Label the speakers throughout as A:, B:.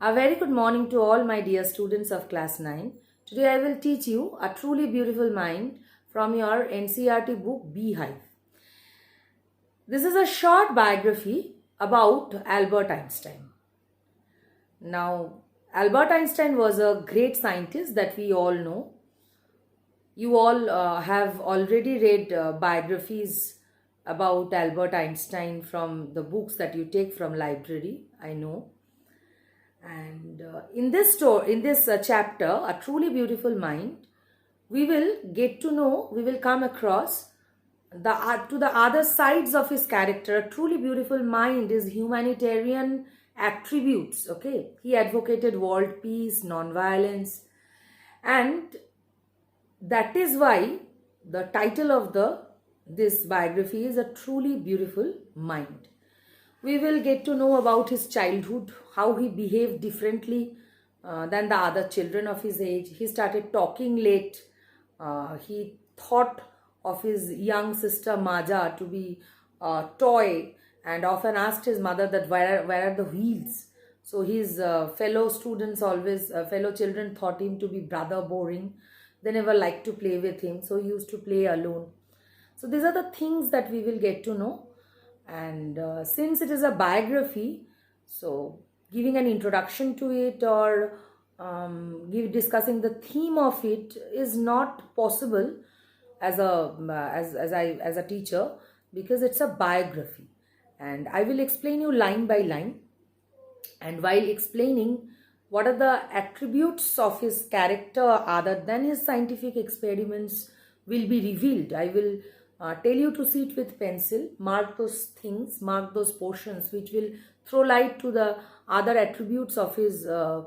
A: A very good morning to all my dear students of class 9. Today I will teach you a truly beautiful mind from your NCERT book Beehive. This is a short biography about Albert Einstein. Now, Albert Einstein was a great scientist that we all know. You all have already read biographies about Albert Einstein from the books that you take from library, I know. And in this chapter, A Truly Beautiful Mind, we will get to know, we will come across to the other sides of his character. A truly beautiful mind is humanitarian attributes. Okay, he advocated world peace, non-violence, and that is why the title of this biography is A Truly Beautiful Mind. We will get to know about his childhood, how he behaved differently than the other children of his age. He started talking late. He thought of his young sister Maja to be a toy and often asked his mother that where are the wheels. So his fellow students fellow children thought him to be brother boring. They never liked to play with him, so he used to play alone. So these are the things that we will get to know. And since it is a biography, so giving an introduction to it or discussing the theme of it is not possible as a teacher, because it's a biography, and I will explain you line by line. And while explaining what are the attributes of his character other than his scientific experiments will be revealed, I will tell you to sit with pencil, mark those things, mark those portions which will throw light to the other attributes of his of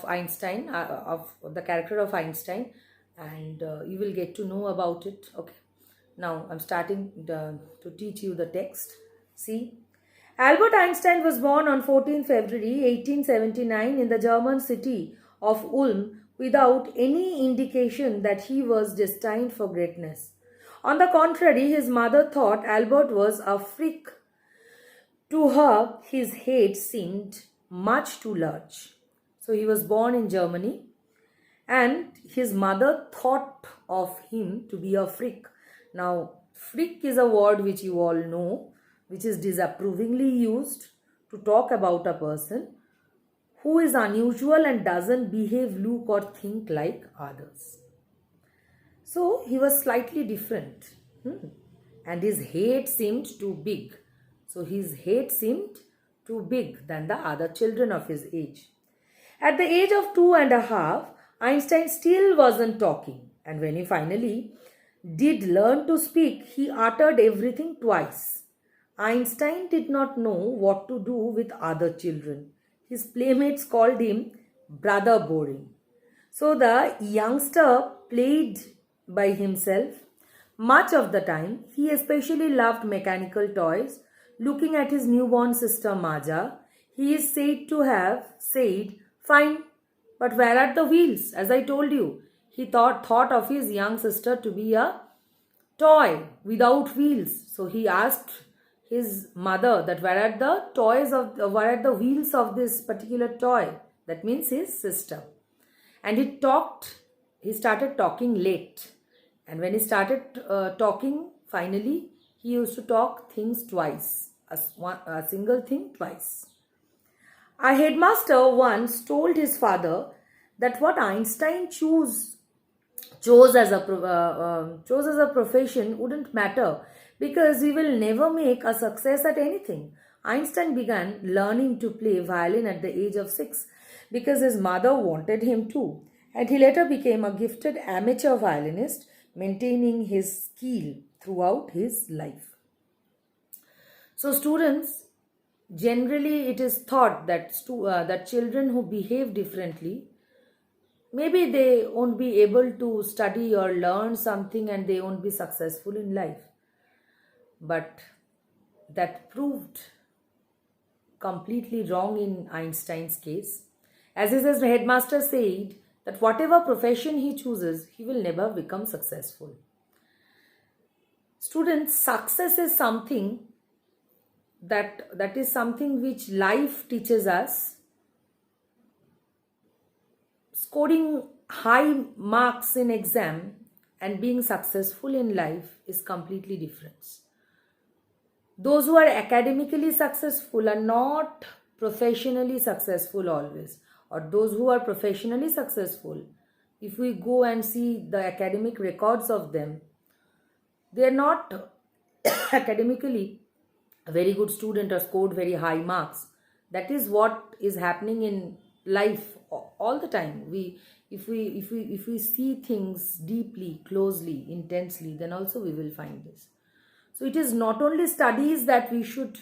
A: Einstein, of the character of Einstein, and you will get to know about it. Okay, now I'm starting to teach you the text. See, Albert Einstein was born on 14 February 1879 in the German city of Ulm without any indication that he was destined for greatness. On the contrary, his mother thought Albert was a freak. To her, his head seemed much too large. So he was born in Germany, and his mother thought of him to be a freak. Now, freak is a word which you all know, which is disapprovingly used to talk about a person who is unusual and doesn't behave, look, or think like others. So he was slightly different. And his head seemed too big. So his head seemed too big than the other children of his age. At the age of 2.5, Einstein still wasn't talking. And when he finally did learn to speak, he uttered everything twice. Einstein did not know what to do with other children. His playmates called him brother boring. So the youngster played by himself much of the time. He especially loved mechanical toys. Looking at his newborn sister Maja, he is said to have said, "Fine, but where are the wheels?" As I told you, he thought of his young sister to be a toy without wheels. So he asked his mother that where are the wheels of this particular toy? That means his sister. And he started talking late. And when he started talking, finally, he used to talk things twice, a single thing twice. A headmaster once told his father that what Einstein chose as a profession wouldn't matter, because he will never make a success at anything. Einstein began learning to play violin at the age of 6 because his mother wanted him to, and he later became a gifted amateur violinist, maintaining his skill throughout his life. So students, generally it is thought that that children who behave differently, maybe they won't be able to study or learn something and they won't be successful in life. But that proved completely wrong in Einstein's case. As his headmaster said, that whatever profession he chooses, he will never become successful. Students, success is something that is something which life teaches us scoring high marks in exam and being successful in life is completely different. Those who are academically successful are not professionally successful always, or those who are professionally successful, if we go and see the academic records of them, they are not academically a very good student or scored very high marks. That is what is happening in life all the time. If we see things deeply, closely, intensely, then also we will find this. So it is not only studies that we should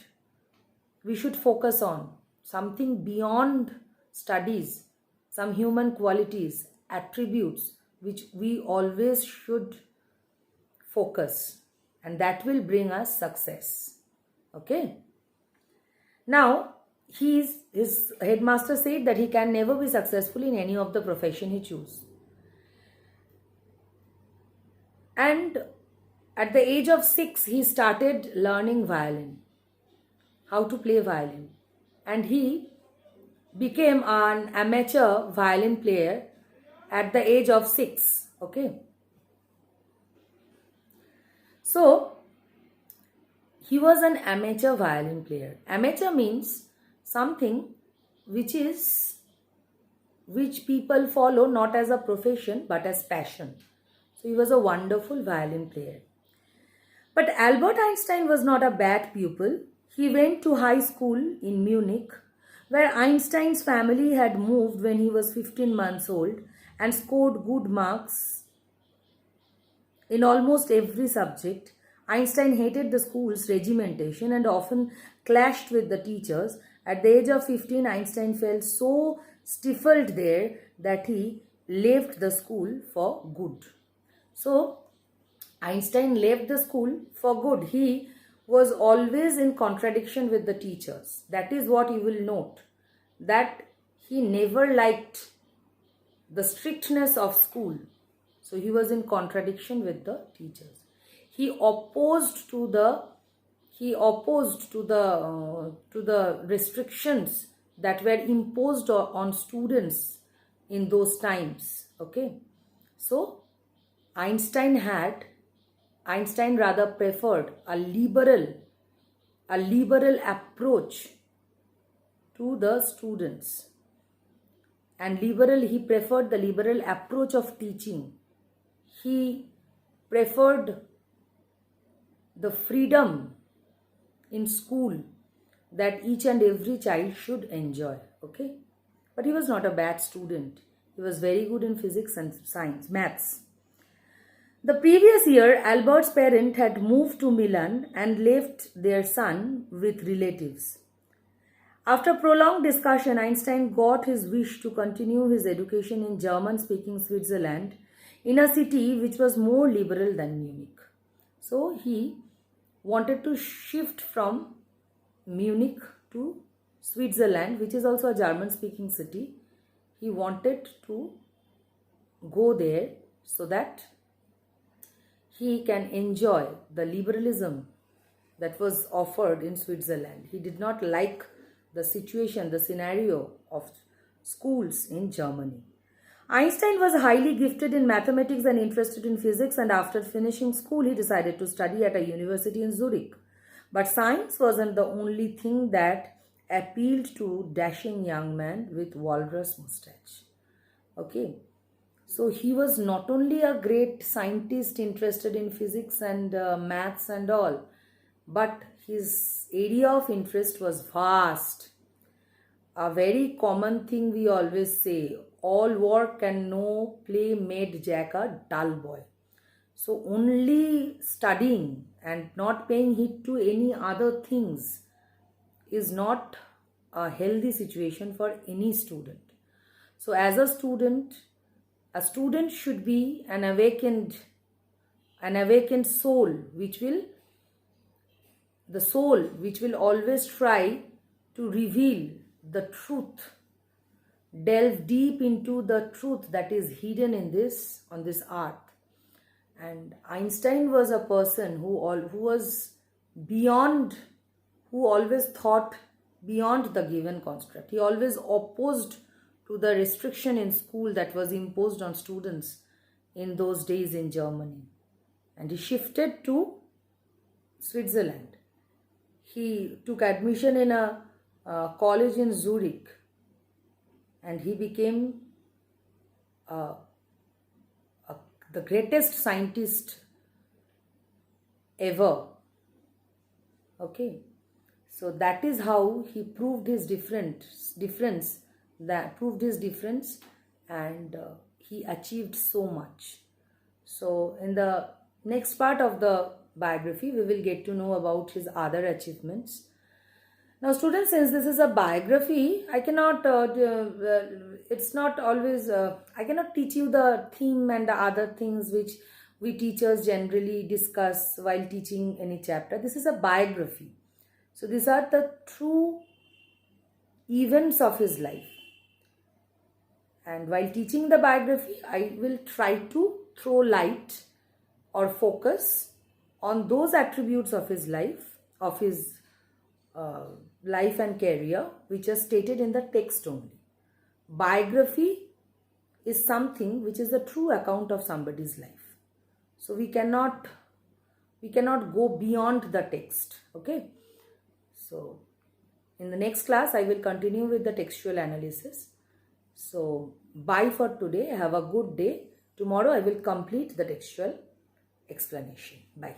A: focus on, something beyond studies, some human qualities, attributes which we always should focus, and that will bring us success. Okay. Now, his headmaster said that he can never be successful in any of the profession he chooses. And at the age of 6, he started learning violin, how to play violin. And he became an amateur violin player at the age of 6. Okay. So, he was an amateur violin player. Amateur means something which people follow not as a profession but as passion. So he was a wonderful violin player. But Albert Einstein was not a bad pupil. He went to high school in Munich, where Einstein's family had moved when he was 15 months old and scored good marks in almost every subject. Einstein hated the school's regimentation and often clashed with the teachers. At the age of 15, Einstein felt so stifled there that he left the school for good. So, Einstein left the school for good. He was always in contradiction with the teachers. That is what you will note, that he never liked the strictness of school. So he was in contradiction with the teachers. He opposed to the restrictions that were imposed on students in those times. Okay, so Einstein rather preferred a liberal approach to the students, and he preferred the liberal approach of teaching. He preferred the freedom in school that each and every child should enjoy. Okay, but he was not a bad student. He was very good in physics and science, maths. The previous year, Albert's parents had moved to Milan and left their son with relatives. After prolonged discussion, Einstein got his wish to continue his education in German-speaking Switzerland, in a city which was more liberal than Munich. So he wanted to shift from Munich to Switzerland, which is also a German-speaking city. He wanted to go there so that he can enjoy the liberalism that was offered in Switzerland. He did not like the situation, the scenario of schools in Germany. Einstein was highly gifted in mathematics and interested in physics, and after finishing school, he decided to study at a university in Zurich. But science wasn't the only thing that appealed to dashing young man with walrus mustache. Okay. So he was not only a great scientist interested in physics and maths and all, but his area of interest was vast. A very common thing we always say, all work and no play made Jack a dull boy. So only studying and not paying heed to any other things is not a healthy situation for any student. So as a student should be an awakened soul, which will always try to reveal the truth, delve deep into the truth that is hidden on this earth. And Einstein was a person who always thought beyond the given construct. He always opposed to the restriction in school that was imposed on students in those days in Germany. And he shifted to Switzerland. He took admission in a college in Zurich, and he became uh, the greatest scientist ever. Okay, so that is how he proved his difference, and he achieved so much. So in the next part of the biography, we will get to know about his other achievements. Now, students, since this is a biography, I cannot, it's not always, I cannot teach you the theme and the other things which we teachers generally discuss while teaching any chapter. This is a biography. So, these are the true events of his life. And while teaching the biography, I will try to throw light or focus on those attributes of his life, of his life and career, which are stated in the text only. Biography is something which is the true account of somebody's life. So we cannot go beyond the text. Okay. So in the next class, I will continue with the textual analysis. So bye for today. Have a good day. Tomorrow I will complete the textual explanation. Bye.